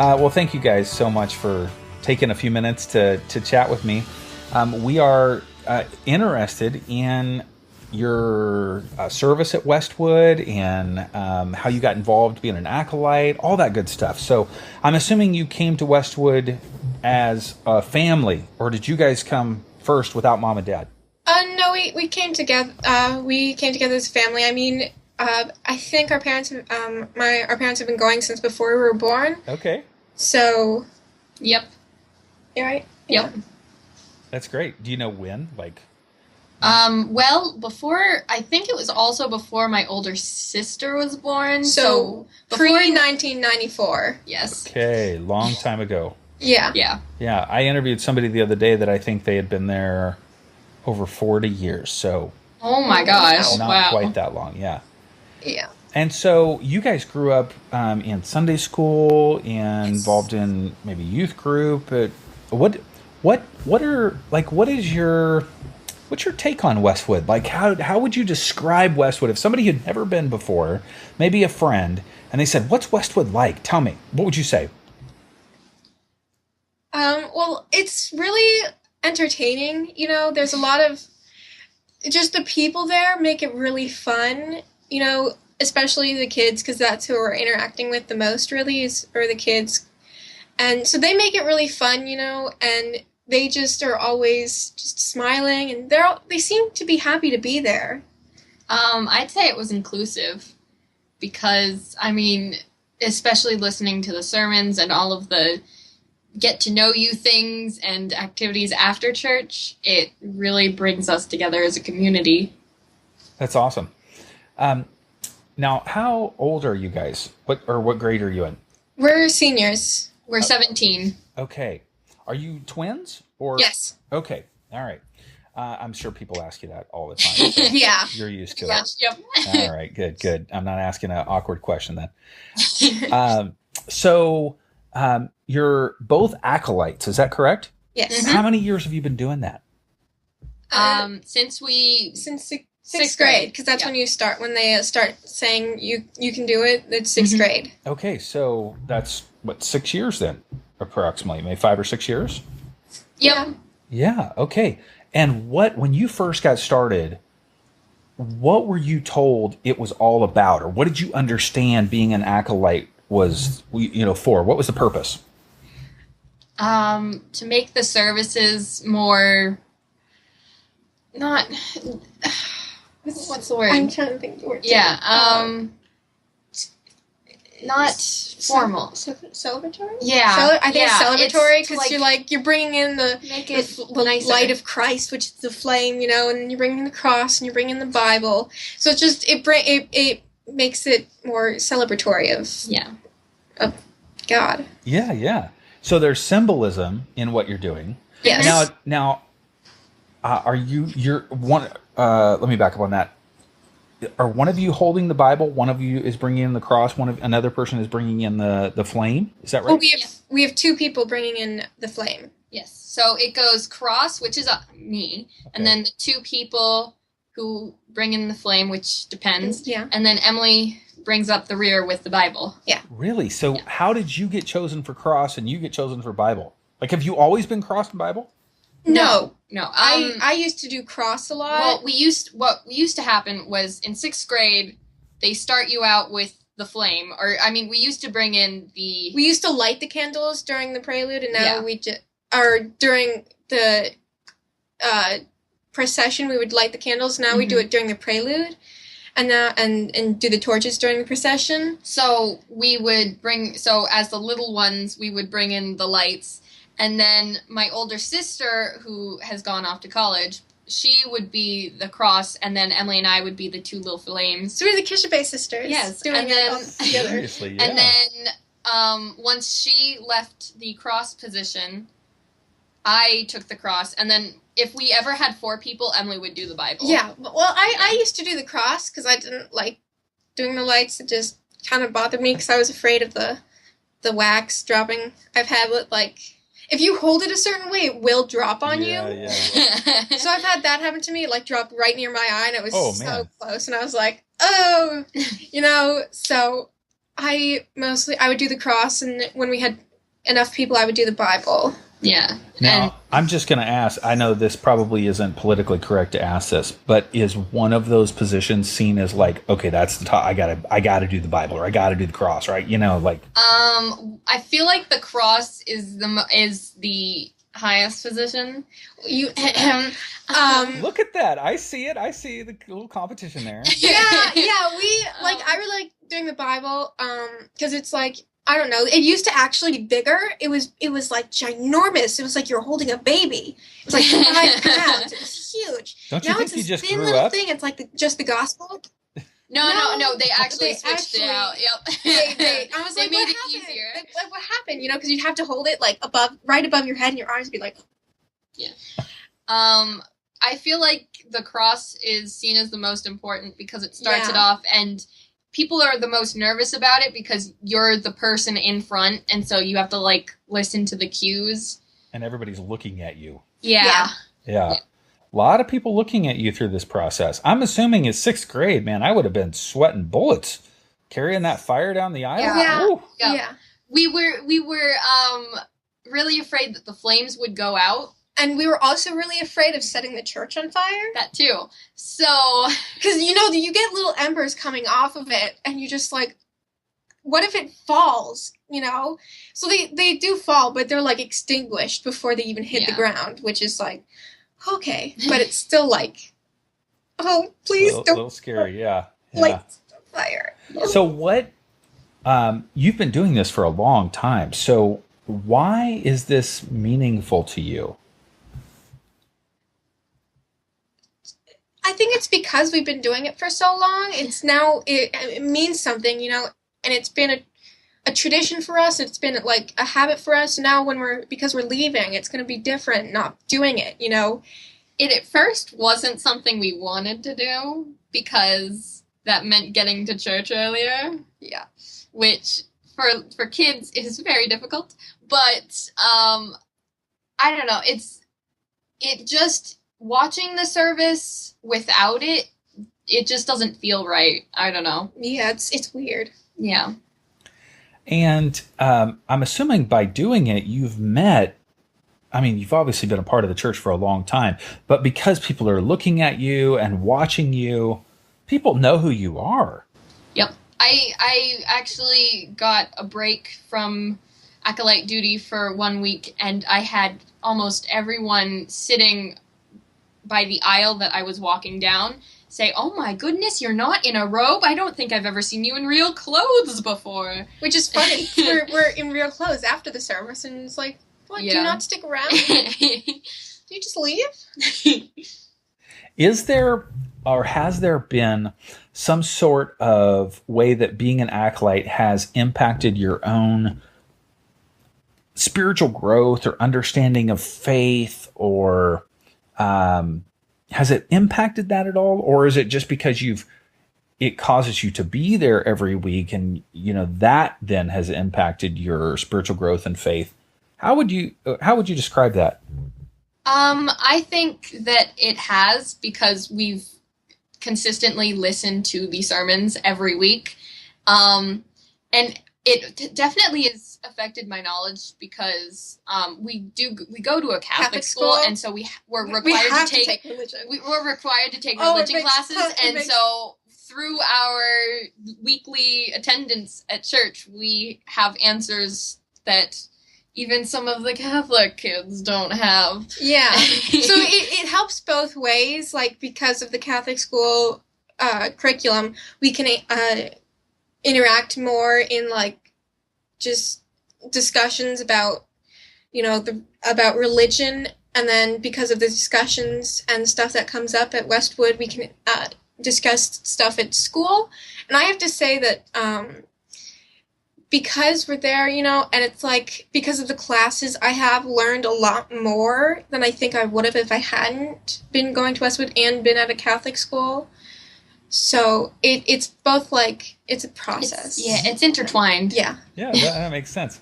Well, thank you guys so much for taking a few minutes to chat with me. We are interested in your service at Westwood and how you got involved being an acolyte, all that good stuff. So I'm assuming you came to Westwood as a family, or did you guys come first without mom and dad? No, we came together. We came together as a family. I mean, I think our parents, our parents have been going since before we were born. Okay. So, Yep. you're right. Yep. That's great. Do you know when? Well, I think it was also before my older sister was born. So before pre-1994. Yes. Okay, long time ago. Yeah. Yeah. Yeah, I interviewed somebody the other day that I think they had been there over 40 years. So Oh my gosh. not Wow. quite that long. Yeah. Yeah. And so you guys grew up in Sunday school and Yes. involved in maybe youth group. What's your take on Westwood? Like how would you describe Westwood if somebody had never been before, maybe a friend, and they said, "What's Westwood like? Tell me." What would you say? Well, it's really entertaining. You know, there's a lot of just the people there make it really fun. You know, especially the kids, because that's who we're interacting with the most. Really, are the kids, and so they make it really fun. You know, and they just are always just smiling, and they seem to be happy to be there. I'd say it was inclusive because, I mean, especially listening to the sermons and all of the get to know you things and activities after church, it really brings us together as a community. That's awesome. Now, how old are you guys? What grade are you in? We're seniors. We're 17. Okay. Are you twins or? Yes. Okay. All right. I'm sure people ask you that all the time. So Yeah. you're used to Yeah. it. Yep. All right. Good. I'm not asking an awkward question then. So you're both acolytes. Is that correct? Yes. How many years have you been doing that? Since Sixth grade, because that's when you start. When they start saying you can do it, it's sixth grade. Okay. So that's 6 years then, approximately, maybe 5 or 6 years. Yep. Yeah. Okay. And when you first got started, what were you told it was all about, or what did you understand being an acolyte was, for? What was the purpose? To make the services more not what's the word? I'm trying to think the word. Yeah. Not formal. Celebratory? Yeah. I think it's celebratory because you're bringing in the nicer. light of Christ, which is the flame, and you're bringing the cross and you're bringing the Bible. So it's just it makes it more celebratory of God. Yeah, yeah. So there's symbolism in what you're doing. Yes. Now, you're one. Let me back up on that. Are one of you holding the Bible? One of you is bringing in the cross. Another person is bringing in the flame. Is that right? Well, we have two people bringing in the flame. Yes. So it goes cross, which is me, and then the two people who bring in the flame, which depends. Yeah. And then Emily brings up the rear with the Bible. Yeah. Really? So how did you get chosen for cross and you get chosen for Bible? Like, have you always been cross and Bible? No. I used to do cross a lot. Well, what used to happen was in 6th grade, they start you out with the flame, we used to bring in the. We used to light the candles during the prelude, and now during the procession we would light the candles. Now we do it during the prelude, and do the torches during the procession. So we would as the little ones, we would bring in the lights. And then my older sister, who has gone off to college, she would be the cross, and then Emily and I would be the two little flames. So we're the Kishibay sisters. Yes, doing it all together. Seriously, yeah. And then once she left the cross position, I took the cross, and then if we ever had 4 people, Emily would do the Bible. Yeah, well, I used to do the cross because I didn't like doing the lights. It just kind of bothered me because I was afraid of the wax dropping. I've had if you hold it a certain way, it will drop on you. Yeah. So I've had that happen to me. It dropped right near my eye, and it was so close. And I was like, oh, So I would do the cross, and when we had enough people, I would do the Bible. Yeah. Now, I'm just going to ask, I know this probably isn't politically correct to ask this, but is one of those positions seen as like, okay, that's the top, I gotta do the Bible, or I gotta do the cross, right? You know, like. I feel like the cross is the highest position. You, Look at that. I see it. I see the little competition there. Yeah, I really like doing the Bible, because it's like, I don't know, it used to actually be bigger. It was like ginormous. It was like you're holding a baby. It was like 5 pounds. It was huge. Don't you now think it's you this just thin grew little up? thing. It's like just the gospel. No, they actually switched it out. Yep. I was they like, made what it happened? easier. Like, what happened? You know, because you'd have to hold it like right above your head, and your eyes would be like. Yeah. I feel like the cross is seen as the most important because it starts it off, and people are the most nervous about it because you're the person in front, and so you have to like listen to the cues. And everybody's looking at you. Yeah. A lot of people looking at you through this process. I'm assuming it's 6th grade, man. I would have been sweating bullets carrying that fire down the aisle. Yeah. We were really afraid that the flames would go out. And we were also really afraid of setting the church on fire. That too. So, because you get little embers coming off of it, and you just like, what if it falls? You know, so they do fall, but they're like extinguished before they even hit the ground, which is like, okay, but it's still like, oh, please don't. A little scary, yeah. Light fire. So what? You've been doing this for a long time. So why is this meaningful to you? I think it's because we've been doing it for so long. It's now, it means something, you know, and it's been a tradition for us. It's been like a habit for us. Now because we're leaving, it's going to be different not doing it, you know. It at first wasn't something we wanted to do because that meant getting to church earlier. Yeah. Which for kids is very difficult. But I don't know. It just watching the service without it just doesn't feel right. I don't know. Yeah, it's weird. Yeah. And I'm assuming by doing it, you've obviously been a part of the church for a long time, but because people are looking at you and watching you, people know who you are. Yep. I actually got a break from acolyte duty for 1 week, and I had almost everyone sitting by the aisle that I was walking down say, "Oh my goodness, you're not in a robe? I don't think I've ever seen you in real clothes before." Which is funny. we're in real clothes after the service, and it's like, what, do you not stick around? Do you just leave? Is there, or has there been some sort of way that being an acolyte has impacted your own spiritual growth or understanding of faith, or has it impacted that at all? Or is it just because it causes you to be there every week, and that then has impacted your spiritual growth and faith? How would you describe that? I think that it has, because we've consistently listened to the sermons every week. And it definitely has affected my knowledge because we go to a Catholic school, and so we're required to take religion. We're required to take religion classes, and so through our weekly attendance at church, we have answers that even some of the Catholic kids don't have. Yeah. So it helps both ways. Like, because of the Catholic school curriculum, we can interact more in like just discussions about about religion, and then because of the discussions and stuff that comes up at Westwood, we can discuss stuff at school. And I have to say that because we're there, and it's like, because of the classes, I have learned a lot more than I think I would have if I hadn't been going to Westwood and been at a Catholic school. So it's both like, it's a process. It's intertwined. Yeah. Yeah, that makes sense.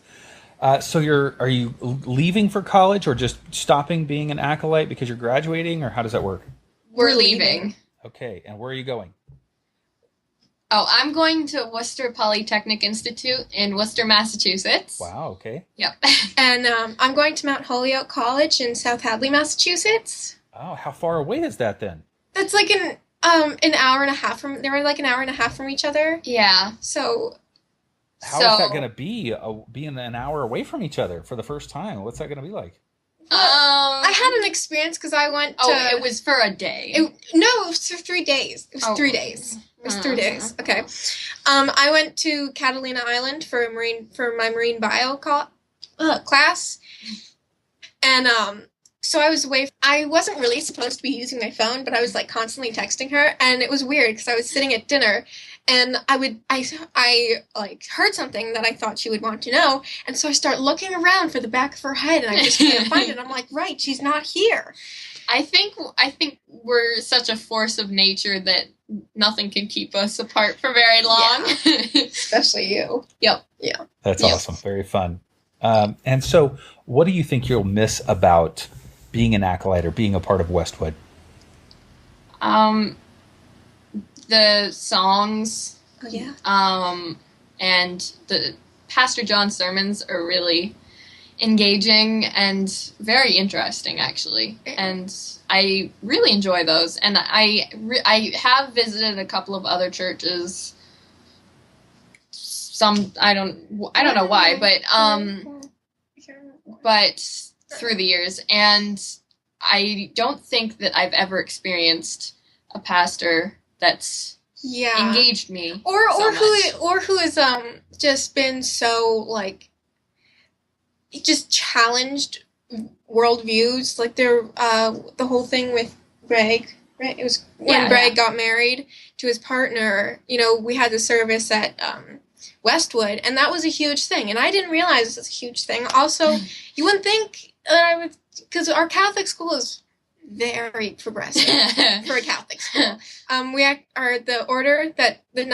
So are you leaving for college, or just stopping being an acolyte because you're graduating, or how does that work? We're leaving. Okay, and where are you going? Oh, I'm going to Worcester Polytechnic Institute in Worcester, Massachusetts. Wow, okay. Yep. And I'm going to Mount Holyoke College in South Hadley, Massachusetts. Oh, how far away is that then? That's like an hour and a half from. They were like an hour and a half from each other. Yeah. So. How is that going to be, being an hour away from each other for the first time? What's that going to be like? I had an experience because I went to... Oh, it was for a day. No, it was for 3 days. It was 3 days. It was 3 days. Okay. I went to Catalina Island for my marine bio class. And so I was away. I wasn't really supposed to be using my phone, but I was like constantly texting her, and it was weird because I was sitting at dinner, and I like heard something that I thought she would want to know, and so I start looking around for the back of her head, and I just can't find it. I'm like, right, she's not here. I think we're such a force of nature that nothing can keep us apart for very long. Yeah. Especially you. Yep. Yeah. That's awesome. Very fun. And so, what do you think you'll miss about being an acolyte or being a part of Westwood? The songs. Oh, yeah. And the Pastor John's sermons are really engaging and very interesting, actually. And I really enjoy those. And I have visited a couple of other churches. Some I don't know why, but through the years, and I don't think that I've ever experienced a pastor that's engaged me or much. who has just been so like just challenged worldviews, like the whole thing with Greg, right? It was when Greg got married to his partner. You know, we had the service at Westwood, and that was a huge thing, and I didn't realize it was a huge thing. Also, you wouldn't think that I would, because our Catholic school is very progressive for a Catholic school. We are the order that the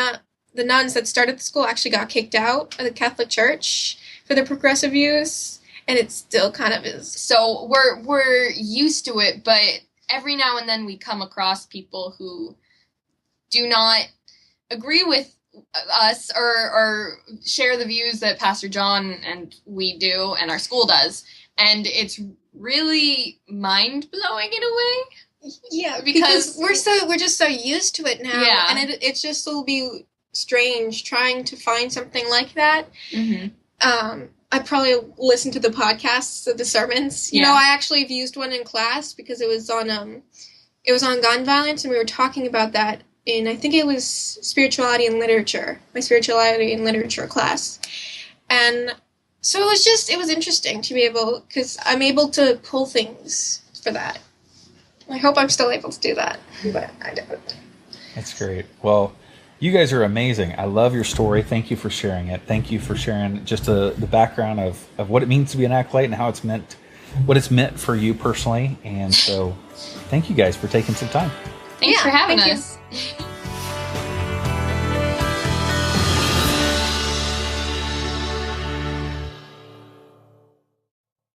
nuns that started the school actually got kicked out of the Catholic Church for their progressive views, and it still kind of is. So we're used to it, but every now and then we come across people who do not agree with us or share the views that Pastor John and we do and our school does, and it's really mind-blowing in a way. Yeah, because we're just so used to it now, and it's just will be strange trying to find something like that. Mm-hmm. I probably listened to the podcasts of the sermons. You know, I actually have used one in class because it was on gun violence, and we were talking about that in, I think it was spirituality and literature, my spirituality and literature class. And so it was interesting to be able, because I'm able to pull things for that. I hope I'm still able to do that, but I don't. That's great. Well, you guys are amazing. I love your story. Thank you for sharing it. Thank you for sharing just the background of what it means to be an acolyte and how what it's meant for you personally. And so thank you guys for taking some time. Thanks for having us.